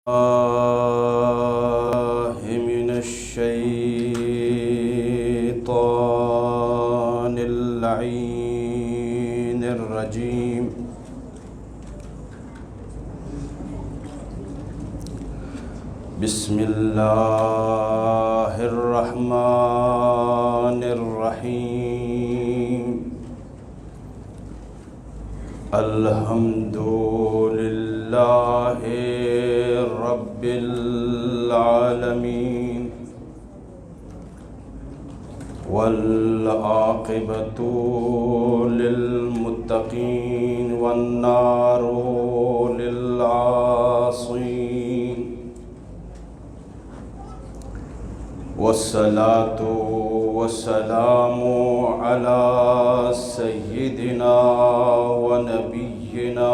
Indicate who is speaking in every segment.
Speaker 1: من الشيطان اللعين الرجيم. بسم الله الرحمن الرحيم. الحمد لله رب العالمين والعاقبة للمتقين والنار للعاصين والصلاة والسلام على سيدنا ونبينا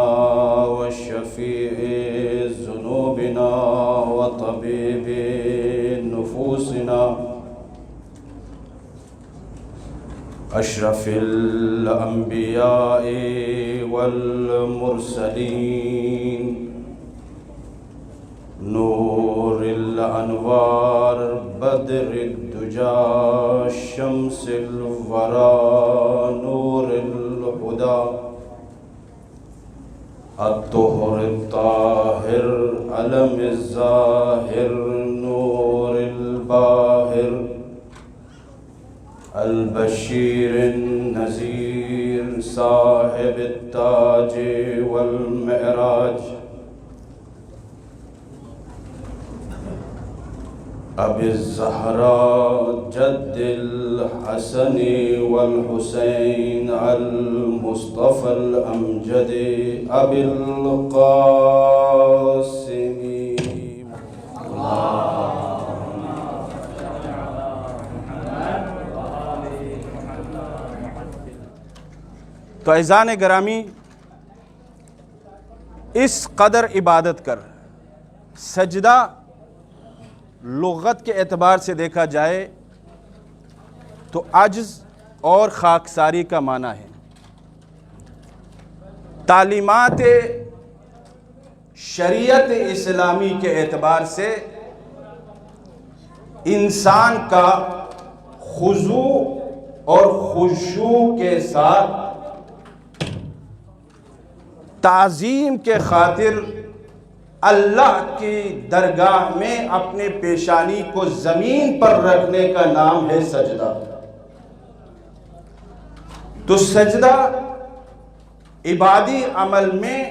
Speaker 1: وشفيع ذنوبنا وطبيب نفوسنا أشرف الأنبياء والمرسلين نور الأنوار بدر الدجى شمس الورى نور الهدى الطهر الطاهر علم الظاهر نور الباهر البشير النذير صاحب التاج والمعراج أبي الزهراء جد الحسن والحسين المصطفى الأمجد أبي القاسم.
Speaker 2: تو اعزان گرامی، اس قدر عبادت کر سجدہ لغت کے اعتبار سے دیکھا جائے تو عجز اور خاکساری کا معنی ہے. تعلیمات شریعت اسلامی کے اعتبار سے انسان کا خضوع اور خشوع کے ساتھ تعظیم کے خاطر اللہ کی درگاہ میں اپنے پیشانی کو زمین پر رکھنے کا نام ہے سجدہ. تو سجدہ عبادی عمل میں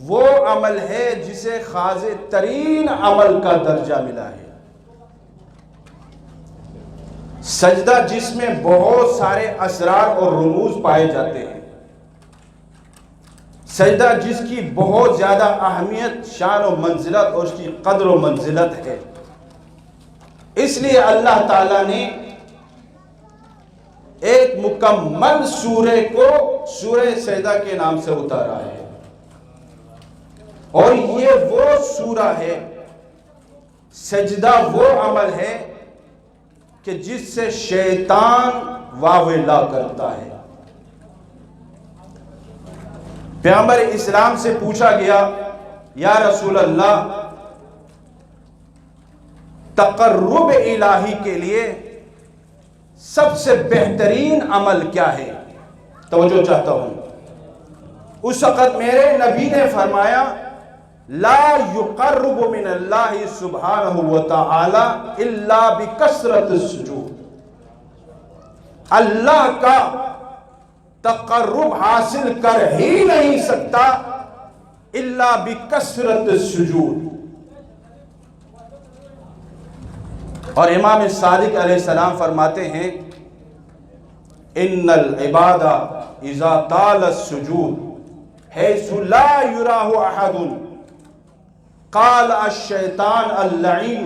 Speaker 2: وہ عمل ہے جسے خاضع ترین عمل کا درجہ ملا ہے. سجدہ جس میں بہت سارے اسرار اور رموز پائے جاتے ہیں. سجدہ جس کی بہت زیادہ اہمیت، شان و منزلت اور اس کی قدر و منزلت ہے. اس لیے اللہ تعالیٰ نے ایک مکمل سورہ کو سورہ سجدہ کے نام سے اتارا ہے. اور یہ وہ سورہ ہے، سجدہ وہ عمل ہے کہ جس سے شیطان واویلا کرتا ہے. پیغمبر اسلام سے پوچھا گیا، یا رسول اللہ، تقرب الہی کے لیے سب سے بہترین عمل کیا ہے؟ توجہ چاہتا ہوں. اس وقت میرے نبی نے فرمایا، لا یقرب من اللہ سبحانہ وتعالی الا بکثرت السجود. اللہ کا تقرب حاصل کر ہی نہیں سکتا الا بکثرت السجود. اور امام صادق علیہ السلام فرماتے ہیں، ان العباد اذا طال السجود حيث لا يراه احد قال الشیطان اللعین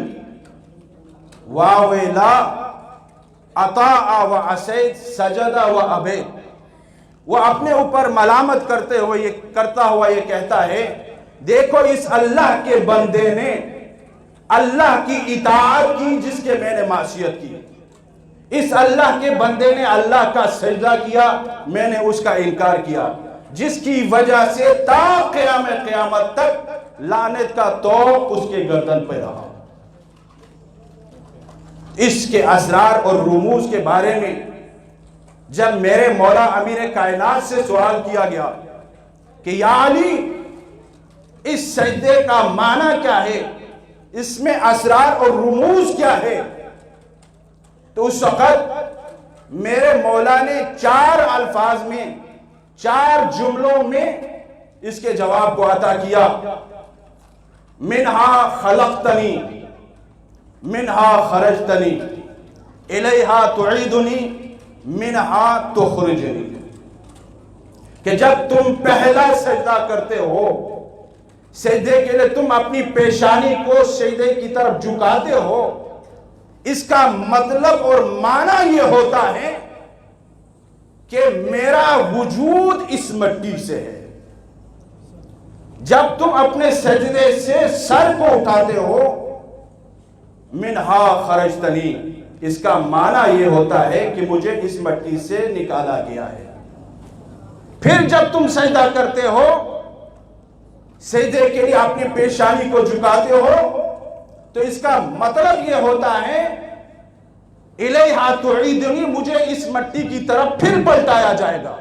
Speaker 2: واویلا اطاع وعصیت سجد وابیت. وہ اپنے اوپر ملامت کرتا ہوا یہ کہتا ہے، دیکھو اس اللہ کے بندے نے اللہ کی اطاعت کی جس کے میں نے معصیت کی. اس اللہ کے بندے نے اللہ کا سجدہ کیا، میں نے اس کا انکار کیا. جس کی وجہ سے تا قیام قیامت تک لعنت کا توق اس کے گردن پہ رہا۔ اس کے اسرار اور رموز کے بارے میں جب میرے مولا امیر کائنات سے سوال کیا گیا کہ یا علی اس سجدے کا معنی کیا ہے، اس میں اسرار اور رموز کیا ہے، تو اس وقت میرے مولا نے 4 الفاظ میں 4 جملوں میں اس کے جواب کو عطا کیا۔ منہا خلقتنی منہا خرجتنی الیہا تعیدنی منہا تخرجنی، کہ جب تم پہلا سجدہ کرتے ہو، سجدے کے لیے تم اپنی پیشانی کو سجدے کی طرف جھکاتے ہو، اس کا مطلب اور معنی یہ ہوتا ہے کہ میرا وجود اس مٹی سے ہے۔ جب تم اپنے سجدے سے سر کو اٹھاتے ہو، منہا خرجتنی، اس کا معنی یہ ہوتا ہے کہ مجھے اس مٹی سے نکالا گیا ہے۔ پھر جب تم سجدہ کرتے ہو، سجدے کے لیے اپنی پیشانی کو جھکاتے ہو، تو اس کا مطلب یہ ہوتا ہے الیہا تعیدنی، مجھے اس مٹی کی طرف پھر پلٹایا جائے گا۔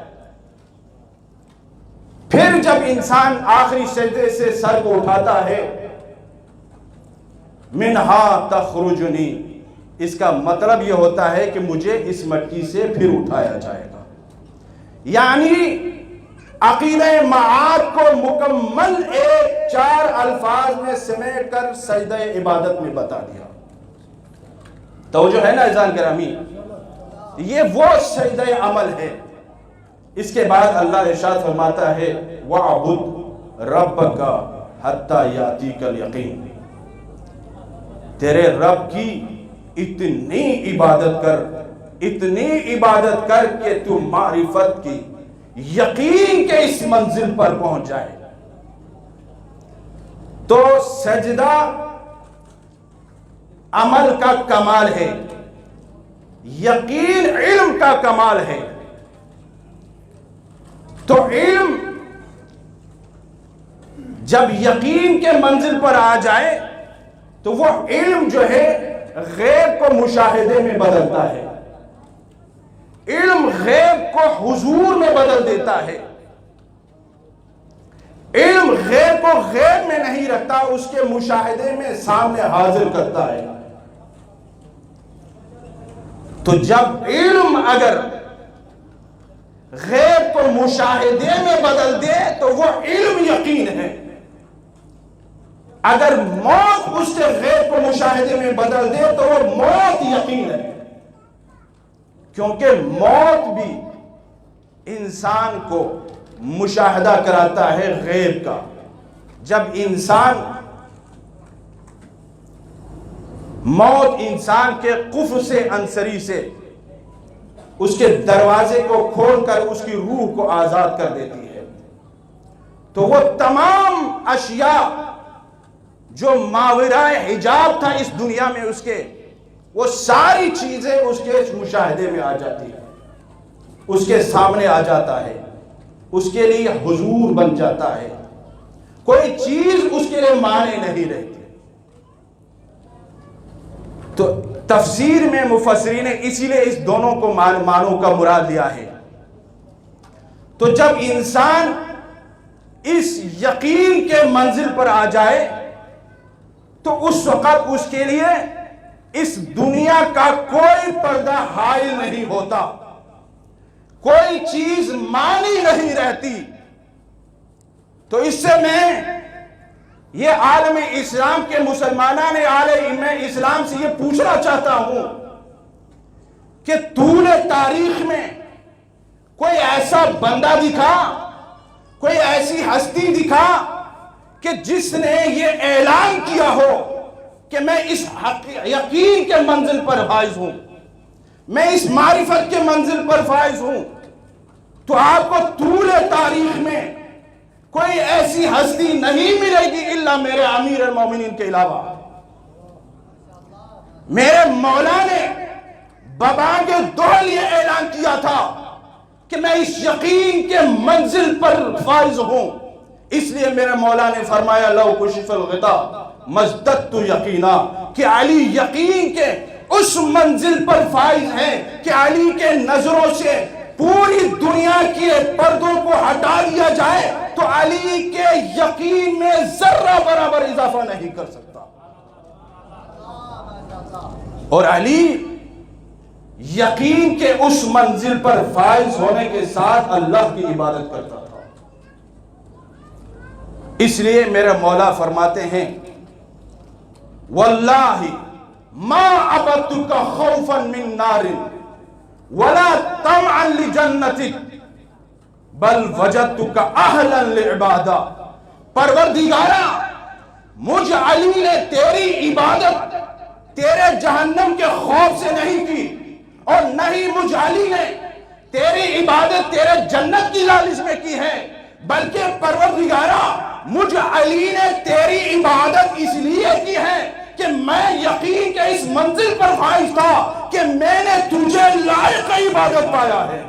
Speaker 2: پھر جب انسان آخری سجدے سے سر کو اٹھاتا ہے، منہا تخرجنی، اس کا مطلب یہ ہوتا ہے کہ مجھے اس مٹی سے پھر اٹھایا جائے گا۔ یعنی عقیدہ معاد کو مکمل 4 الفاظ میں سمیٹ کر سجدہ عبادت میں بتا دیا۔ توجہ ہے نا عزیزان گرامی، یہ وہ سجدہ عمل ہے۔ اس کے بعد اللہ ارشاد فرماتا ہے وَعْبُدْ رَبَّكَ حَتَّى يَأْتِيكَ الْيَقِينُ، تیرے رب کی اتنی عبادت کر کہ تو معرفت کی، یقین کے اس منزل پر پہنچ جائے۔ تو سجدہ عمل کا کمال ہے، یقین علم کا کمال ہے۔ تو علم جب یقین کے منزل پر آ جائے تو وہ علم جو ہے غیب کو مشاہدے میں بدلتا ہے، علم غیب کو حضور میں بدل دیتا ہے۔ علم غیب کو غیب میں نہیں رکھتا، اس کے مشاہدے میں سامنے حاضر کرتا ہے۔ تو جب علم اگر غیب کو مشاہدے میں بدل دے تو وہ علم یقین ہے، اگر موت اس کے غیب کو مشاہدے میں بدل دے تو وہ موت یقین ہے، کیونکہ موت بھی انسان کو مشاہدہ کراتا ہے غیب کا۔ جب موت انسان کے قفل سے انصری سے اس کے دروازے کو کھول کر اس کی روح کو آزاد کر دیتی ہے، تو وہ تمام اشیاء جو ماورائے حجاب تھا اس دنیا میں اس کے، وہ ساری چیزیں اس کے مشاہدے میں آ جاتی ہیں، اس کے سامنے آ جاتا ہے، اس کے لیے حضور بن جاتا ہے، کوئی چیز اس کے لیے معنی نہیں رہتی۔ تو تفسیر میں مفسرین نے اسی لیے اس دونوں کو معنوں کا مراد لیا ہے۔ تو جب انسان اس یقین کے منزل پر آ جائے تو اس وقت اس کے لیے اس دنیا کا کوئی پردہ حائل نہیں ہوتا، کوئی چیز مانی نہیں رہتی۔ تو اس سے میں یہ عالم اسلام کے مسلمانان عالم اسلام سے یہ پوچھنا چاہتا ہوں کہ طول تاریخ میں کوئی ایسا بندہ دکھا، کوئی ایسی ہستی دکھا کہ جس نے یہ اعلان کیا ہو کہ میں اس یقین کے منزل پر فائز ہوں، میں اس معرفت کے منزل پر فائز ہوں۔ تو آپ کو طول تاریخ میں کوئی ایسی ہستی نہیں ملے گی الا میرے امیر المومنین کے علاوہ۔ میرے مولا نے ببانگ دہل یہ اعلان کیا تھا کہ میں اس یقین کے منزل پر فائز ہوں، اس لیے میرے مولا نے فرمایا لو کشف الغطا مزددت یقینا، کہ علی یقین کے اس منزل پر فائز ہیں کہ علی کے نظروں سے پوری دنیا کے پردوں کو ہٹا دیا جائے تو علی کے یقین میں ذرہ برابر اضافہ نہیں کر سکتا. اور علی یقین کے اس منزل پر فائز ہونے کے ساتھ اللہ کی عبادت کرتا تھا. اس لیے میرے مولا فرماتے ہیں واللہ ما عبدتک خوفا من نار ولا طمعا لجنتک بل وجدتک اہلا لعبادہ. پروردگارا، مجھ علی نے تیری عبادت تیرے جہنم کے خوف سے نہیں کی، اور نہ ہی مجھ علی نے تیری عبادت تیرے جنت کی لالچ میں کی ہے، بلکہ پروردگارا مجھ علی نے تیری عبادت اس لیے کی ہے کہ میں یقین کے اس منزل پر فائز تھا کہ میں نے تجھے لائق عبادت پایا ہے.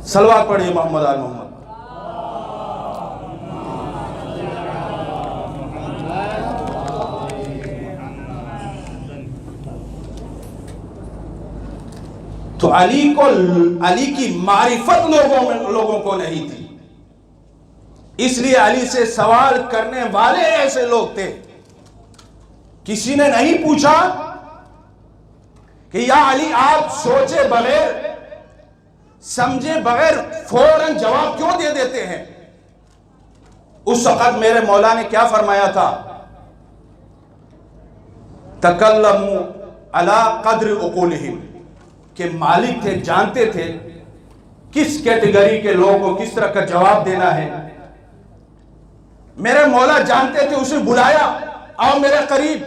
Speaker 2: صلوات پڑھیے محمد آل محمد. تو علی کی معرفت لوگوں کو نہیں تھی، اس لیے علی سے سوال کرنے والے ایسے لوگ تھے. کسی نے نہیں پوچھا کہ یا علی آپ سوچے بغیر سمجھے بغیر فوراً جواب کیوں دے دیتے ہیں. اس وقت میرے مولا نے کیا فرمایا تھا؟ تکلموا علی قدر عقولہم، کہ مالک تھے، جانتے تھے کس کیٹیگری کے لوگوں کو کس طرح کا جواب دینا ہے. میرے مولا جانتے تھے. اسے بلایا، آؤ میرے قریب.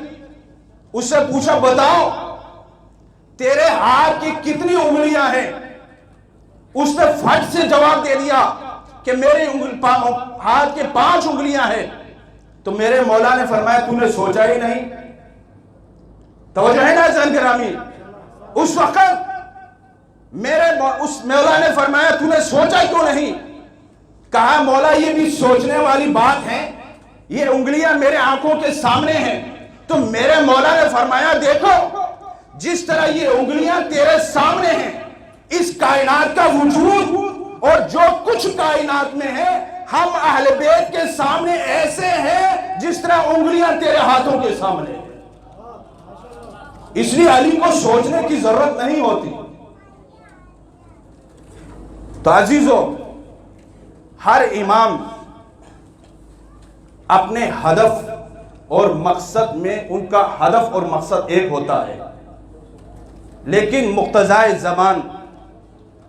Speaker 2: اس سے پوچھا بتاؤ تیرے ہاتھ کی کتنی انگلیاں ہیں؟ اس نے فٹ سے جواب دے دیا کہ میرے ہاتھ کے 5 انگلیاں ہیں. تو میرے مولا نے فرمایا تو نے سوچا ہی نہیں. توجہ ہے نا عزیزان گرامی؟ اس وقت اس مولا نے فرمایا تو نے سوچا کیوں نہیں؟ کہا مولا یہ بھی سوچنے والی بات ہے، یہ انگلیاں میرے آنکھوں کے سامنے ہیں. تو میرے مولا نے فرمایا دیکھو جس طرح یہ انگلیاں تیرے سامنے ہیں، اس کائنات کا وجود اور جو کچھ کائنات میں ہے ہم اہل بیت کے سامنے ایسے ہیں جس طرح انگلیاں تیرے ہاتھوں کے سامنے ہیں. اس لیے علی کو سوچنے کی ضرورت نہیں ہوتی. تو عزیزو، ہر امام اپنے ہدف اور مقصد میں ان کا ہدف اور مقصد ایک ہوتا ہے، لیکن مقتضائے زمان،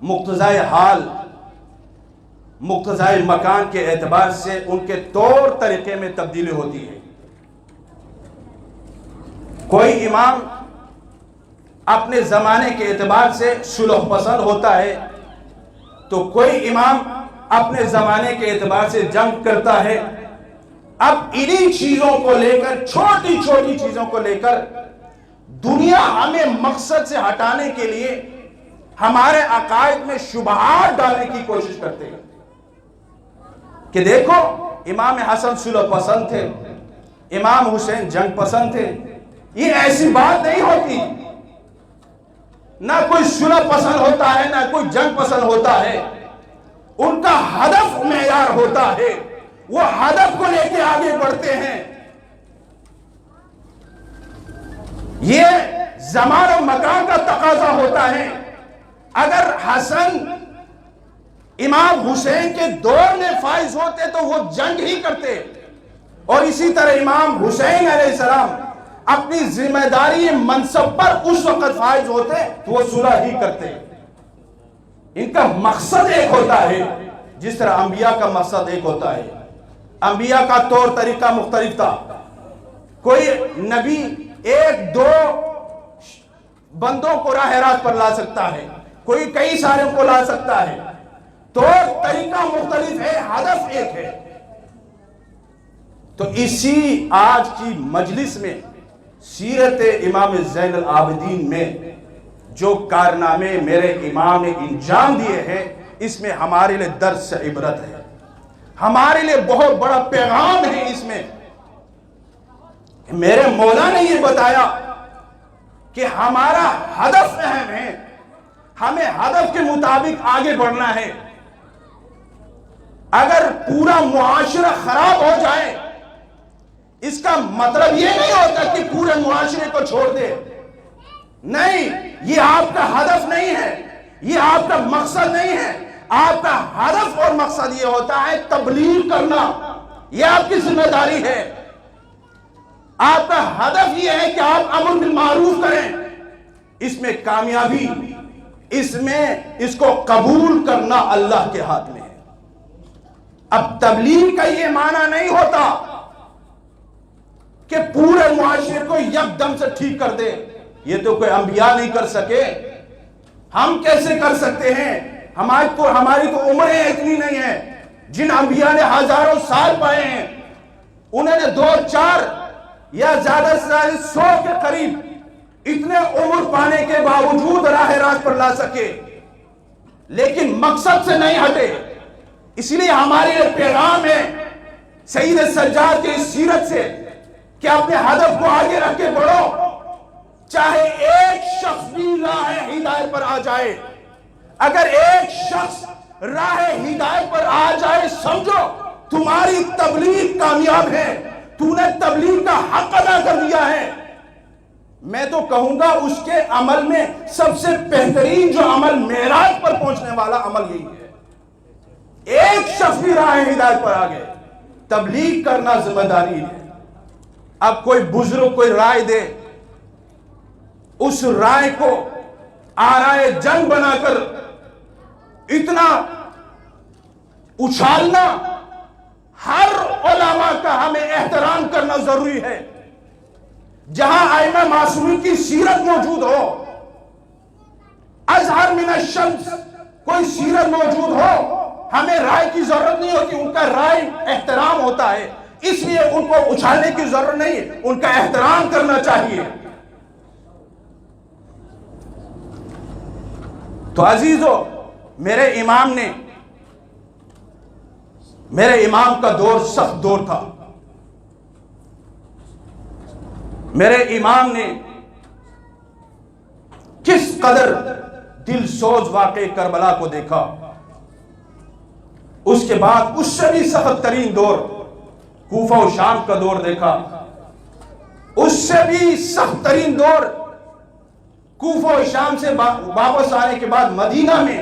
Speaker 2: مقتضائے حال، مقتضائے مکان کے اعتبار سے ان کے طور طریقے میں تبدیلی ہوتی ہے. کوئی امام اپنے زمانے کے اعتبار سے صلح پسند ہوتا ہے تو کوئی امام اپنے زمانے کے اعتبار سے جنگ کرتا ہے. اب انہی چیزوں کو لے کر، چھوٹی چھوٹی چیزوں کو لے کر دنیا ہمیں مقصد سے ہٹانے کے لیے ہمارے عقائد میں شبہات ڈالنے کی کوشش کرتے ہیں کہ دیکھو امام حسن صلح پسند تھے، امام حسین جنگ پسند تھے. یہ ایسی بات نہیں ہوتی. نہ کوئی صلح پسند ہوتا ہے، نہ کوئی جنگ پسند ہوتا ہے. ان کا ہدف معیار ہوتا ہے، وہ ہدف کو لے کے آگے بڑھتے ہیں. یہ زمان و مکان کا تقاضا ہوتا ہے. اگر حسن امام حسین کے دور میں فائز ہوتے تو وہ جنگ ہی کرتے، اور اسی طرح امام حسین علیہ السلام اپنی ذمہ داری منصب پر اس وقت فائز ہوتے تو وہ صلح ہی کرتے. ان کا مقصد ایک ہوتا ہے، جس طرح انبیاء کا مقصد ایک ہوتا ہے. انبیاء کا طور طریقہ مختلف تھا. کوئی نبی 1-2 بندوں کو راہ راست پر لا سکتا ہے، کوئی کئی سارے کو لا سکتا ہے. طور طریقہ مختلف ہے، ہدف ایک ہے. تو اسی آج کی مجلس میں سیرت امام زین العابدین میں جو کارنامے میرے امام نے انجام دیے ہیں، اس میں ہمارے لیے درس سے عبرت ہے، ہمارے لیے بہت بڑا پیغام ہے اس میں۔ میرے مولا نے یہ بتایا کہ ہمارا ہدف اہم ہے، ہمیں ہدف کے مطابق آگے بڑھنا ہے۔ اگر پورا معاشرہ خراب ہو جائے، اس کا مطلب یہ نہیں ہوتا کہ پورے معاشرے کو چھوڑ دے، نہیں، یہ آپ کا ہدف نہیں ہے، یہ آپ کا مقصد نہیں ہے۔ آپ کا ہدف اور مقصد یہ ہوتا ہے تبلیغ کرنا، یہ آپ کی ذمہ داری ہے۔ آپ کا ہدف یہ ہے کہ آپ امر بالمعروف کریں، اس میں کامیابی، اس کو قبول کرنا اللہ کے ہاتھ میں ہے۔ اب تبلیغ کا یہ معنی نہیں ہوتا کہ پورے معاشرے کو یک دم سے ٹھیک کر دے، یہ تو کوئی انبیاء نہیں کر سکے، ہم کیسے کر سکتے ہیں؟ ہماری تو عمریں اتنی نہیں ہیں۔ جن انبیاء نے ہزاروں سال پائے ہیں، انہوں نے 2-4 یا زیادہ سے زیادہ 100 کے قریب اتنے عمر پانے کے باوجود راہ راست پر لا سکے، لیکن مقصد سے نہیں ہٹے۔ اس لیے ہمارے لیے پیغام ہے سید سجاد کی سیرت سے کہ اپنے ہدف کو آگے رکھ کے بڑھو، چاہے ایک شخص بھی راہ ہدایت پر آ جائے۔ اگر ایک شخص راہ ہدایت پر آ جائے، سمجھو تمہاری تبلیغ کامیاب ہے، تو نے تبلیغ کا حق ادا کر دیا ہے۔ میں تو کہوں گا اس کے عمل میں سب سے بہترین جو عمل معراج پر پہنچنے والا عمل یہی ہے۔ ایک شخص بھی راہ ہدایت پر آ گئے، تبلیغ کرنا ذمہ داری ہے۔ اب کوئی بزرگ کوئی رائے دے، اس رائے کو آرائے جنگ بنا کر اتنا اچھالنا، ہر علماء کا ہمیں احترام کرنا ضروری ہے۔ جہاں ائمہ معصومین کی سیرت موجود ہو، ازہر من الشمس کوئی سیرت موجود ہو، ہمیں رائے کی ضرورت نہیں ہوتی، ان کا رائے احترام ہوتا ہے، اس لیے ان کو اچھالنے کی ضرورت نہیں، ان کا احترام کرنا چاہیے۔ تو عزیزو، میرے امام کا دور سخت دور تھا۔ میرے امام نے کس قدر دل سوز واقع کربلا کو دیکھا، اس کے بعد اس سے بھی سخت ترین دور کوفہ و شام کا دور دیکھا، اس سے بھی سخت ترین دور کوفہ و شام سے واپس آنے کے بعد مدینہ میں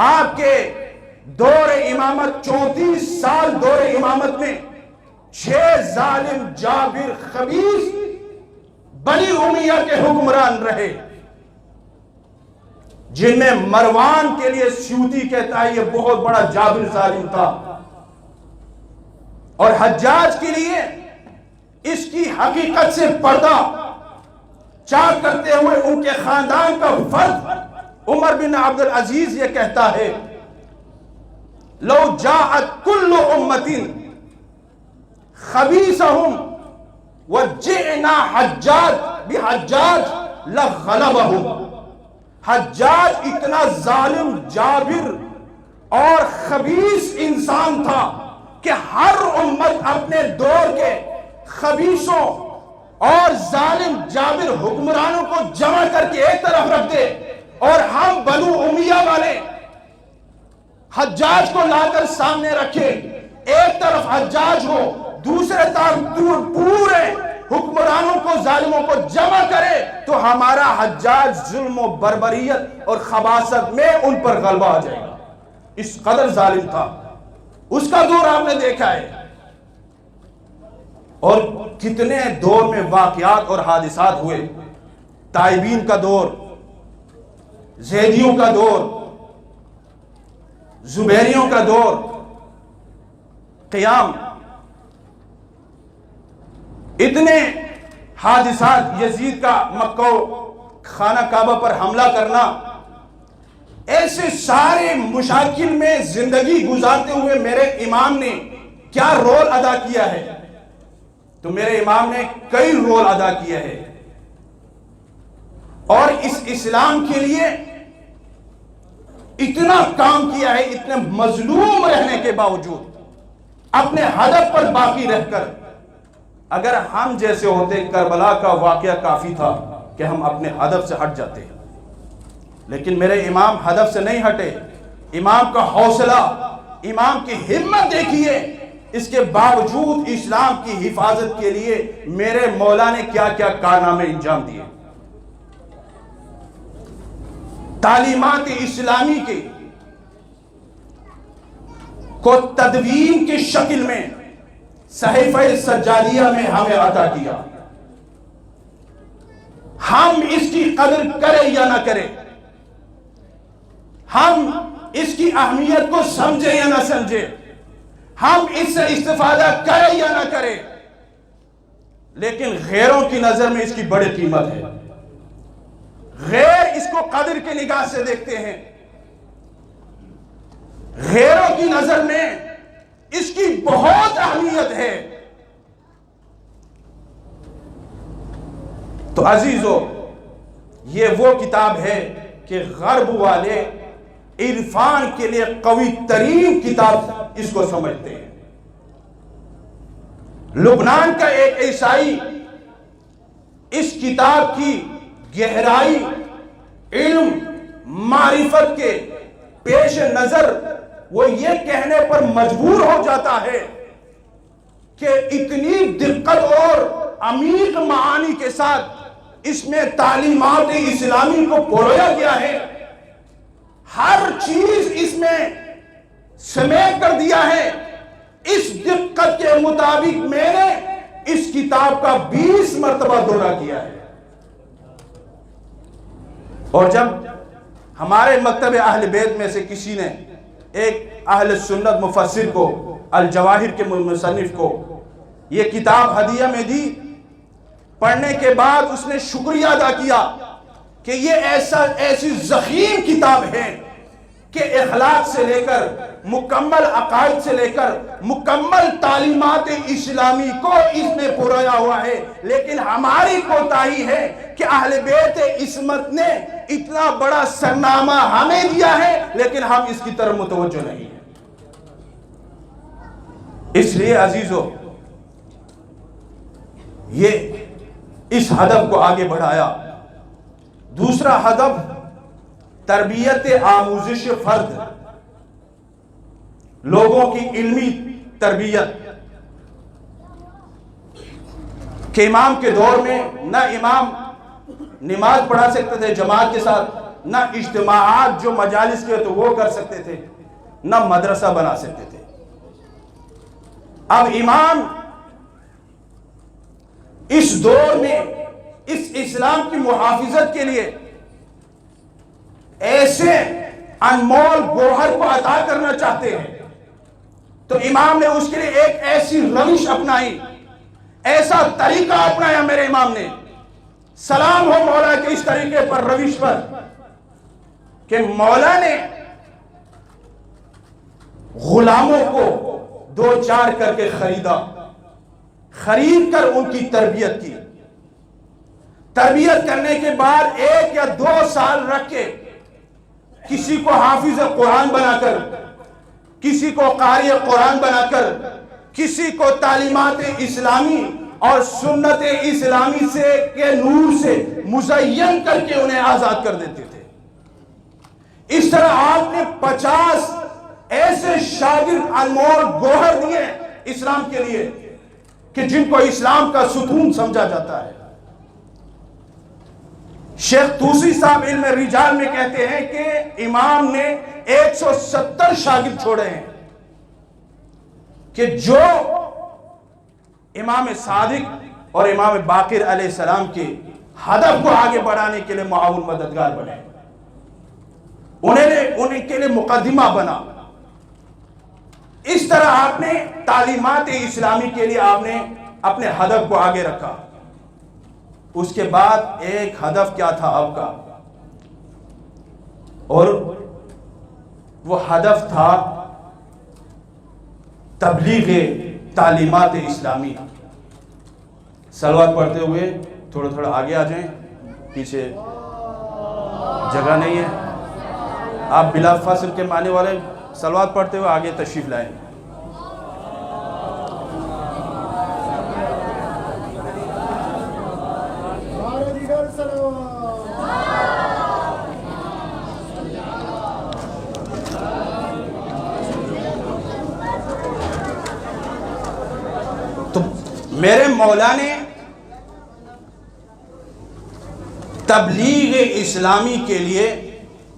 Speaker 2: آپ کے دور امامت 34 سال دور امامت میں 6 ظالم جابر خبیث بنی امیہ کے حکمران رہے، جن میں مروان کے لیے سیوطی کہتا ہے یہ بہت بڑا جابر ظالم تھا، اور حجاج کے لیے اس کی حقیقت سے پردہ چاک کرتے ہوئے ان کے خاندان کا فرد عمر بن عبد العزیز یہ کہتا ہے، لو جاءت کل امت خبیثہم وجئنا حجاج بحجاج لغلبہم۔ حجاج اتنا ظالم جابر اور خبیث انسان تھا کہ ہر امت اپنے دور کے خبیثوں اور ظالم جابر حکمرانوں کو جمع کر کے ایک طرف رکھ دے، اور ہم بنو امیہ والے حجاج کو لا کر سامنے رکھے، ایک طرف حجاج ہو، دوسرے طرف پورے حکمرانوں کو ظالموں کو جمع کرے، تو ہمارا حجاج ظلم و بربریت اور خباثت میں ان پر غلبہ آ جائے گا۔ اس قدر ظالم تھا، اس کا دور آپ نے دیکھا ہے، اور کتنے دور میں واقعات اور حادثات ہوئے۔ تائبین کا دور، زیدیوں کا دور، زبیریوں کا دور، قیام، اتنے حادثات، یزید کا مکہ خانہ کعبہ پر حملہ کرنا، ایسے سارے مشاکل میں زندگی گزارتے ہوئے میرے امام نے کیا رول ادا کیا ہے؟ تو میرے امام نے کئی رول ادا کیا ہے، اور اس اسلام کے لیے اتنا کام کیا ہے، اتنے مظلوم رہنے کے باوجود اپنے ہدف پر باقی رہ کر. اگر ہم جیسے ہوتے کربلا کا واقعہ کافی تھا کہ ہم اپنے ہدف سے ہٹ جاتے، لیکن میرے امام ہدف سے نہیں ہٹے. امام کا حوصلہ، امام کی ہمت دیکھیے. اس کے باوجود اسلام کی حفاظت کے لیے میرے مولا نے کیا کیا کارنامے انجام دیے. تعلیمات اسلامی کے کو تدوین کی شکل میں صحیفہ سجادیہ میں ہمیں عطا کیا. ہم اس کی قدر کریں یا نہ کریں، ہم اس کی اہمیت کو سمجھیں یا نہ سمجھیں، ہم اس سے استفادہ کریں یا نہ کریں، لیکن غیروں کی نظر میں اس کی بڑی قیمت ہے. غیر اس کو قدر کی نگاہ سے دیکھتے ہیں، غیروں کی نظر میں اس کی بہت اہمیت ہے. تو عزیزو، یہ وہ کتاب ہے کہ غرب والے عرفان کے لیے قوی ترین کتاب اس کو سمجھتے ہیں. لبنان کا ایک عیسائی اس کتاب کی گہرائی، علم، معرفت کے پیش نظر وہ یہ کہنے پر مجبور ہو جاتا ہے کہ اتنی دقت اور عمیق معانی کے ساتھ اس میں تعلیمات اسلامی کو پرویا گیا ہے. ہر چیز اس میں سمیٹ کر دیا ہے. اس دقت کے مطابق میں نے اس کتاب کا 20 مرتبہ دورہ کیا ہے. اور جب ہمارے مکتب اہل بیت میں سے کسی نے ایک اہل سنت مفسر کو، الجواہر کے مصنف کو یہ کتاب ہدیہ میں دی، پڑھنے کے بعد اس نے شکریہ ادا کیا کہ یہ ایسی ضخیم کتاب ہے کہ اخلاق سے لے کر مکمل عقائد سے لے کر مکمل تعلیمات اسلامی کو اس میں پرویا ہوا ہے. لیکن ہماری کوتاہی ہے کہ اہل بیت عصمت نے اتنا بڑا سرنامہ ہمیں دیا ہے لیکن ہم اس کی طرف متوجہ نہیں ہیں. اس لیے عزیزو، یہ اس ہدف کو آگے بڑھایا. دوسرا ہدف تربیت آموزش فرد، لوگوں کی علمی تربیت. کہ امام کے دور میں نہ امام نماز پڑھا سکتے تھے جماعت کے ساتھ، نہ اجتماعات جو مجالس کے تو وہ کر سکتے تھے، نہ مدرسہ بنا سکتے تھے. اب امام اس دور میں اس اسلام کی محافظت کے لیے ایسے انمول گوہر کو عطا کرنا چاہتے ہیں، تو امام نے اس کے لیے ایک ایسی روش اپنائی، ایسا طریقہ اپنایا میرے امام نے. سلام ہو مولا کے اس طریقے پر، روش پر، کہ مولا نے غلاموں کو 2-4 کر کے خریدا، خرید کر ان کی تربیت کی. تربیت کرنے کے بعد 1 یا 2 سال رکھ کے کسی کو حافظ قرآن بنا کر، کسی کو قاری قرآن بنا کر، کسی کو تعلیمات اسلامی اور سنت اسلامی سے کے نور سے مزین کر کے انہیں آزاد کر دیتے تھے. اس طرح آپ نے 50 ایسے شاگرد انمول گوہر دیے اسلام کے لیے کہ جن کو اسلام کا ستون سمجھا جاتا ہے. شیخ توسی صاحب علم رجال میں کہتے ہیں کہ امام نے 170 شاگرد چھوڑے ہیں کہ جو امام صادق اور امام باقر علیہ السلام کے ہدف کو آگے بڑھانے کے لیے معاون مددگار بنے، انہیں کے لیے مقدمہ بنا. اس طرح آپ نے تعلیمات اسلامی کے لیے آپ نے اپنے ہدف کو آگے رکھا. اس کے بعد ایک ہدف کیا تھا آپ کا، اور وہ ہدف تھا تبلیغ تعلیمات اسلامی. صلوات پڑھتے ہوئے تھوڑا آگے آ جائیں، پیچھے جگہ نہیں ہے. آپ بلا فاصل کے معنی والے صلوات پڑھتے ہوئے آگے تشریف لائیں. تو میرے مولا نے تبلیغ اسلامی کے لیے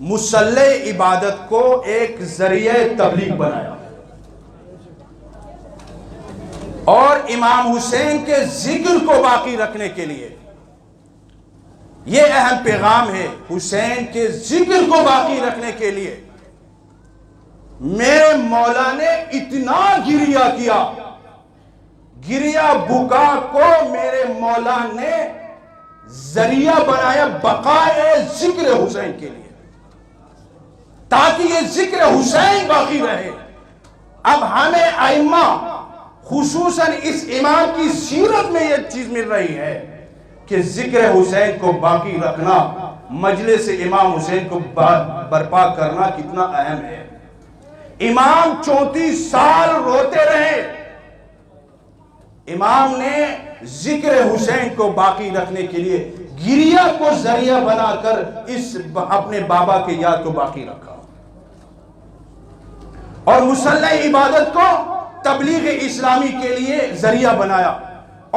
Speaker 2: مسلح عبادت کو ایک ذریعہ تبلیغ بنایا اور امام حسین کے ذکر کو باقی رکھنے کے لیے یہ اہم پیغام ہے. حسین کے ذکر کو باقی رکھنے کے لیے میرے مولا نے اتنا گریہ کیا, گریہ بکا کو میرے مولا نے ذریعہ بنایا بقائے ذکر حسین کے لیے, تاکہ یہ ذکر حسین باقی رہے. اب ہمیں ائمہ خصوصاً اس امام کی سیرت میں یہ چیز مل رہی ہے کہ ذکر حسین کو باقی رکھنا, مجلس امام حسین کو برپا کرنا کتنا اہم ہے. امام 34 سال روتے رہے, امام نے ذکر حسین کو باقی رکھنے کے لیے گریہ کو ذریعہ بنا کر اس اپنے بابا کے یاد کو باقی رکھا اور مسلح عبادت کو تبلیغ اسلامی کے لیے ذریعہ بنایا.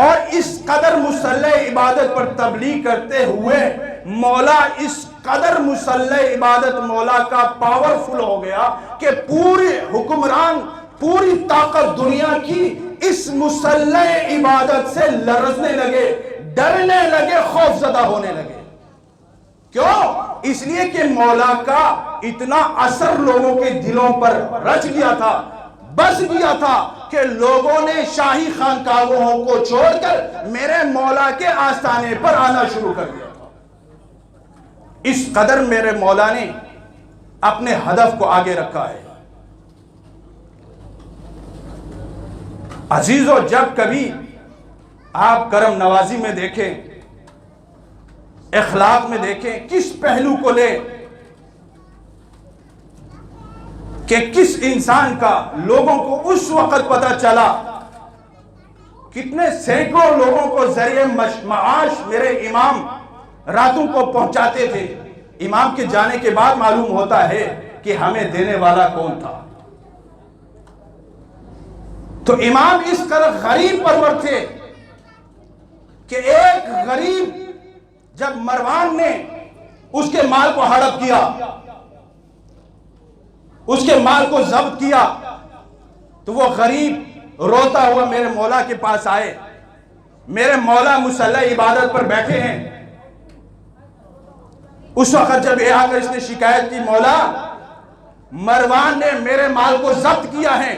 Speaker 2: اور اس قدر مسلح عبادت پر تبلیغ کرتے ہوئے مولا اس قدر مسلح عبادت مولا کا پاورفل ہو گیا کہ پورے حکمران پوری طاقت دنیا کی اس مسلح عبادت سے لرزنے لگے, ڈرنے لگے, خوف زدہ ہونے لگے. کیوں؟ اس لیے کہ مولا کا اتنا اثر لوگوں کے دلوں پر رچ گیا تھا, بس گیا تھا کہ لوگوں نے شاہی خانقاہوں کو چھوڑ کر میرے مولا کے آستانے پر آنا شروع کر دیا تھا. اس قدر میرے مولا نے اپنے ہدف کو آگے رکھا ہے. عزیزو, جب کبھی آپ کرم نوازی میں دیکھیں, اخلاق میں دیکھیں, کس پہلو کو لیں کہ کس انسان کا لوگوں کو اس وقت پتہ چلا, کتنے سینکڑوں لوگوں کو ذریعہ معاش میرے امام راتوں کو پہنچاتے تھے. امام کے جانے کے بعد معلوم ہوتا ہے کہ ہمیں دینے والا کون تھا. تو امام اس قدر غریب پرور تھے کہ ایک غریب جب مروان نے اس کے مال کو ہڑپ کیا, اس کے مال کو ضبط کیا, تو وہ غریب روتا ہوا میرے مولا کے پاس آئے. میرے مولا مسلح عبادت پر بیٹھے ہیں. اس وقت جب یہ آ کر اس نے شکایت کی, مولا مروان نے میرے مال کو ضبط کیا ہے,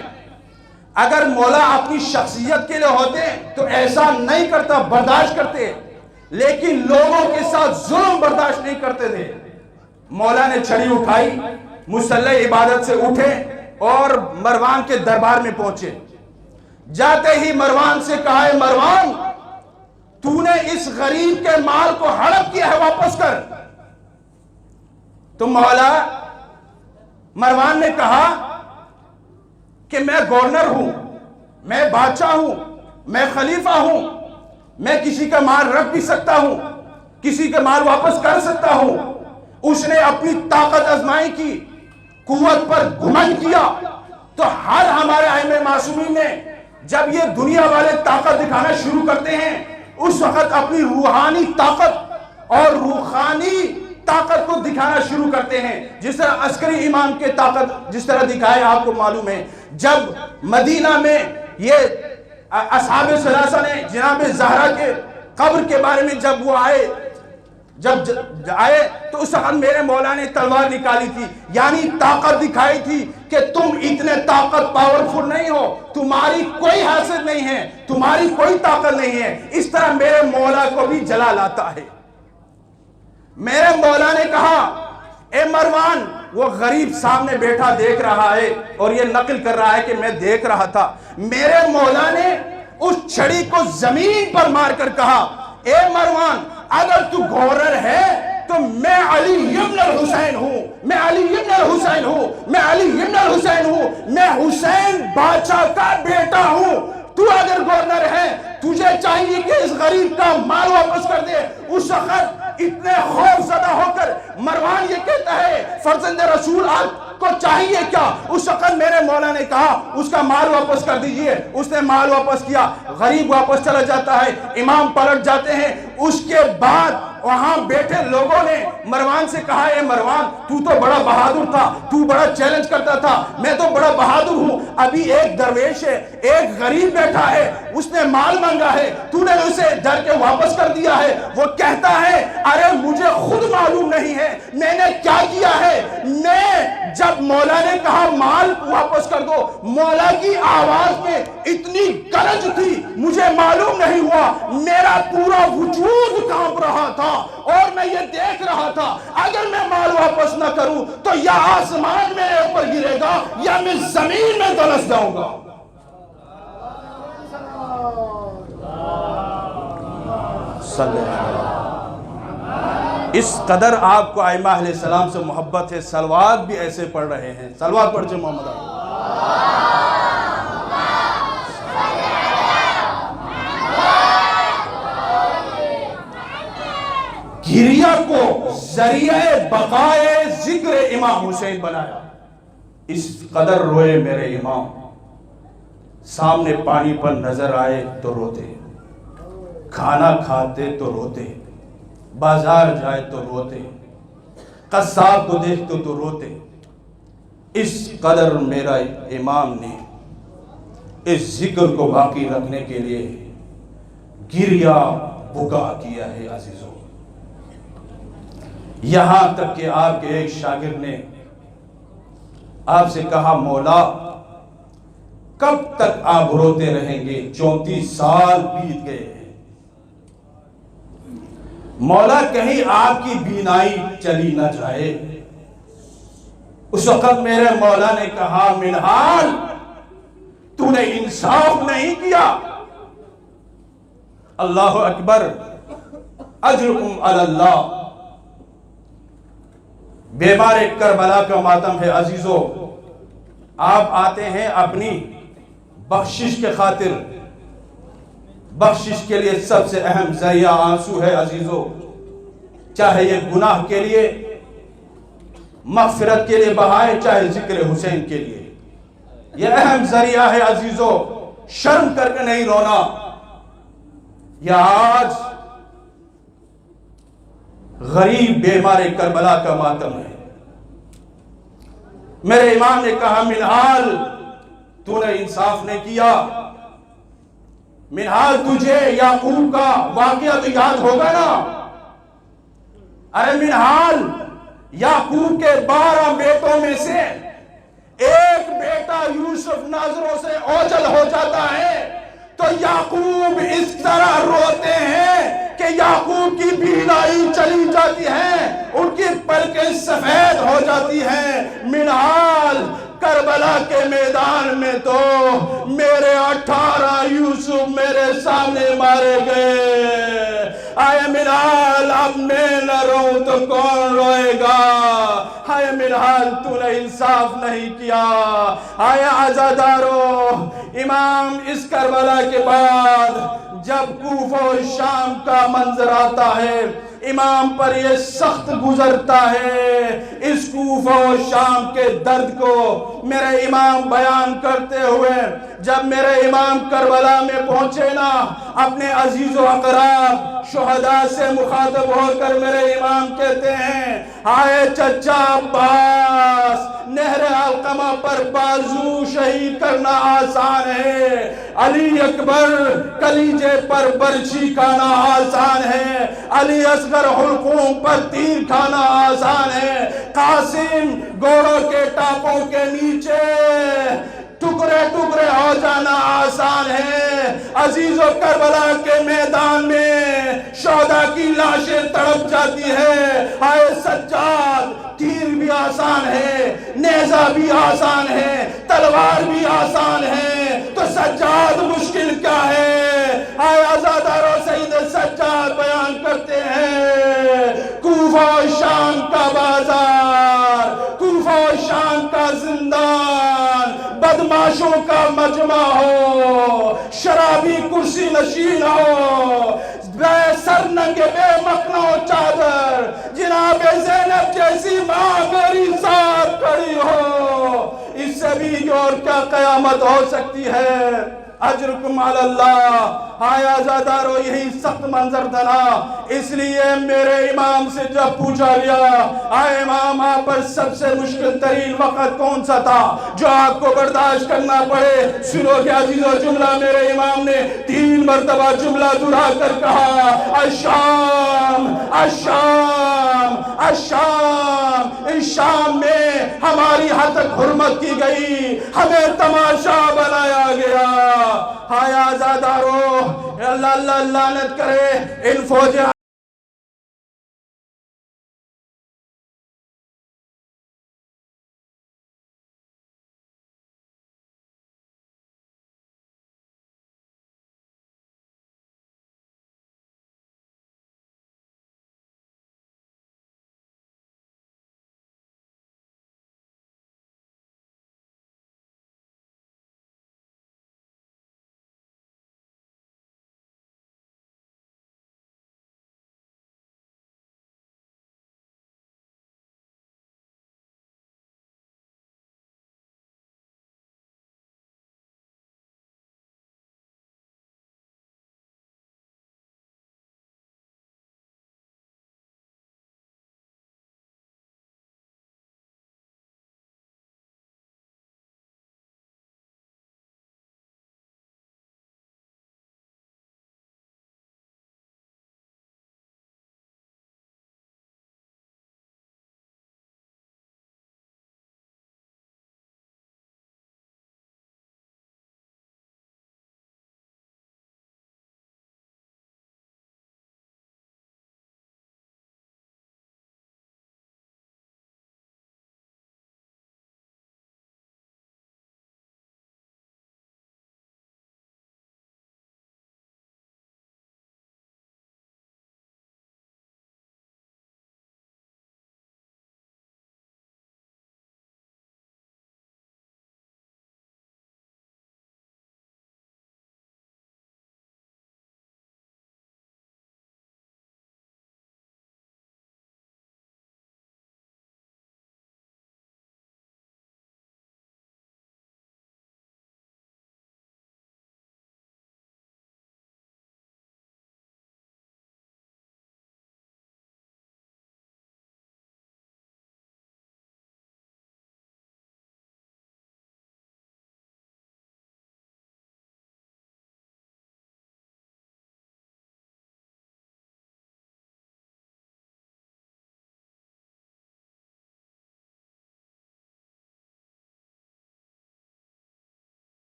Speaker 2: اگر مولا اپنی شخصیت کے لیے ہوتے تو ایسا نہیں کرتا, برداشت کرتے, لیکن لوگوں کے ساتھ ظلم برداشت نہیں کرتے تھے. مولا نے چھڑی اٹھائی, مسلح عبادت سے اٹھے اور مروان کے دربار میں پہنچے. جاتے ہی مروان سے کہا, ہے مروان, تو نے اس غریب کے مال کو ہڑپ کیا ہے, واپس کر. تو مولا مروان نے کہا کہ میں گورنر ہوں, میں بادشاہ ہوں, میں خلیفہ ہوں, میں کسی کا مال رکھ بھی سکتا ہوں, کسی کا مال واپس کر سکتا ہوں. اس نے اپنی طاقت آزمائی کی, قوت پر گھمنڈ کیا. تو ہر ہمارے ائمہ معصومین نے جب یہ دنیا والے طاقت دکھانا شروع کرتے ہیں, اس وقت اپنی روحانی طاقت اور روحانی طاقت کو دکھانا شروع کرتے ہیں. جس طرح عسکری امام کے طاقت جس طرح دکھائے آپ کو معلوم ہے. جب مدینہ میں یہ اصحاب ثلاثہ نے جناب زہرا کے قبر کے بارے میں جب وہ آئے, جب آئے تو اس وقت میرے مولا نے تلوار نکالی تھی, یعنی طاقت دکھائی تھی کہ تم اتنے طاقت پاورفل نہیں ہو, تمہاری کوئی حیثیت نہیں ہے, تمہاری کوئی طاقت نہیں ہے. اس طرح میرے مولا کو بھی جلال آتا ہے. میرے مولا نے کہا, اے مروان, وہ غریب سامنے بیٹھا دیکھ رہا ہے اور یہ نقل کر رہا ہے کہ میں دیکھ رہا تھا. میرے مولا نے اس چھڑی کو زمین پر مار کر کہا, اے مروان, اگر تو گورنر ہے تو میں علی ابن الحسین ہوں، میں علی ابن الحسین ہوں، میں علی ابن الحسین ہوں، میں حسین بادشاہ کا بیٹا ہوں۔ تو اگر گورنر ہے، تجھے چاہیے کہ اس غریب کا مال واپس کر دے۔ اس وقت اتنے خوف زدہ ہو کر مروان یہ کہتا ہے فرزند رسول آپ کو چاہیے کیا؟ اس وقت میرے مولا نے کہا اس کا مال واپس کر دیجئے۔ اس نے مال واپس کیا، غریب واپس چلا جاتا ہے، امام پلٹ جاتے ہیں۔ اس کے بعد وہاں بیٹھے لوگوں نے مروان سے کہا اے مروان تو بڑا بہادر تھا، تو بڑا چیلنج کرتا تھا، میں تو بڑا بہادر ہوں، ابھی ایک درویش ہے، ایک غریب بیٹھا ہے، اس نے مال مانگا ہے، تو نے اسے ڈر کے واپس کر دیا ہے۔ وہ کہتا ہے ارے مجھے خود معلوم نہیں ہے میں نے کیا کیا ہے، میں جب مولا نے کہا مال واپس کر دو، مولا کی آواز میں اتنی گرج تھی مجھے معلوم نہیں ہوا، میرا پورا وجود کانپ رہا تھا اور میں یہ دیکھ رہا تھا اگر میں مال واپس نہ کروں تو یا آسمان میں اوپر گرے گا یا میں زمین میں دلس جاؤں گا۔ صلی اللہ علیہ وسلم۔ اس قدر آپ کو ائمہ علیہ السلام سے محبت ہے، صلوات بھی ایسے پڑھ رہے ہیں۔ صلوات پڑھ جو محمد آئے۔ گریہ کو ذریعہ بقائے ذکر امام حسین بنایا۔ اس قدر روئے میرے امام، سامنے پانی پر نظر آئے تو روتے، کھانا کھاتے تو روتے، بازار جائے تو روتے، قصاب کو دیکھتے تو روتے۔ اس قدر میرا امام نے اس ذکر کو باقی رکھنے کے لیے گریہ بکا کیا ہے عزیزوں۔ یہاں تک کہ آپ کے ایک شاگرد نے آپ سے کہا مولا کب تک آپ روتے رہیں گے؟ 34 سال بیت گئے ہیں، مولا کہیں آپ کی بینائی چلی نہ جائے۔ اس وقت میرے مولا نے کہا منہال تو نے انصاف نہیں کیا۔ اللہ اکبر، اجرکم علی اللہ۔ بیمار کربلا کا ماتم ہے عزیزو، آپ آتے ہیں اپنی بخشش کے خاطر، بخشش کے لیے سب سے اہم ذریعہ آنسو ہے عزیزو، چاہے یہ گناہ کے لیے، مغفرت کے لیے بہائے، چاہے ذکر حسین کے لیے، یہ اہم ذریعہ ہے عزیزو۔ شرم کر کے نہیں رونا۔ یا آج غریب بیمار کربلا کا ماتم ہے۔ میرے امام نے کہا منہال تو نے انصاف نہیں کیا۔ منہال تجھے یعقوب کا واقعہ تو یاد ہوگا نا؟ ارے منہال یعقوب کے 12 بیٹوں میں سے ایک بیٹا یوسف ناظروں سے اوجھل ہو جاتا ہے تو یعقوب اس طرح روتے ہیں کہ یعقوب کی بینائی چلی جاتی ہے، ان کی پلکیں سفید ہو جاتی ہیں۔ منہال کربلا کے میدان میں تو میرے 18 یوسف میرے سامنے مارے گئے۔ آئے منہال اب میں نہ روؤں تو کون روئے گا؟ آئے منہال تو نے انصاف نہیں کیا۔ آئے عزادارو، امام اس کربلا کے بعد جب کوفہ و شام کا منظر آتا ہے، امام پر یہ سخت گزرتا ہے۔ اس کوفہ و شام کے درد کو میرے امام بیان کرتے ہوئے جب میرے امام کربلا میں پہنچے نا، اپنے عزیز و اقراب شہداء سے مخاطب ہو کر میرے امام کہتے ہیں آئے چچا عباس، نہر علقمہ پر بازو شہید کرنا آسان ہے، علی اکبر کلیجے پر برچھی کھانا آسان ہے، علی اصغر حلقوم پر تیر کھانا آسان ہے، قاسم گھوڑوں کے ٹاپوں کے نیچے ٹکڑے ٹکڑے ہو جانا آسان ہے۔ عزیز و کربلا کے میدان میں شہداء کی لاشیں تڑپ جاتی ہے۔ آئے سجاد، تیر بھی آسان ہے، نیزہ بھی آسان ہے، تلوار بھی آسان ہے، تو سجاد مشکل کیا ہے؟ آئے عزادارو سید سجاد بیان کرتے ہیں کوفہ و شام کا بازار، کوفہ و شام کا زندان بدماشوں کا مجمع ہو، شرابی کرسی نشین ہو، بے سر ننگے بے مخنہ و چادر جناب زینب جیسی ماں میری ساتھ کھڑی ہو، اس سے بھی اور کیا قیامت ہو سکتی ہے۔ اجرکم علی اللہ۔ آیا زادارو یہی سخت منظر تھا نا، اس لیے میرے امام سے جب پوچھا گیا آئے امام آپ پر سب سے مشکل ترین وقت کون سا تھا جو آپ کو برداشت کرنا پڑے، سنو کیا عزیزو جملہ میرے امام نے 3 مرتبہ جملہ دہرا کر کہا، الشام الشام الشام، اس شام میں ہماری حد تک حرمت کی گئی، ہمیں تماشا بنایا گیا۔ ہایا زادارو اللہ اللہ لعنت کرے ان فوج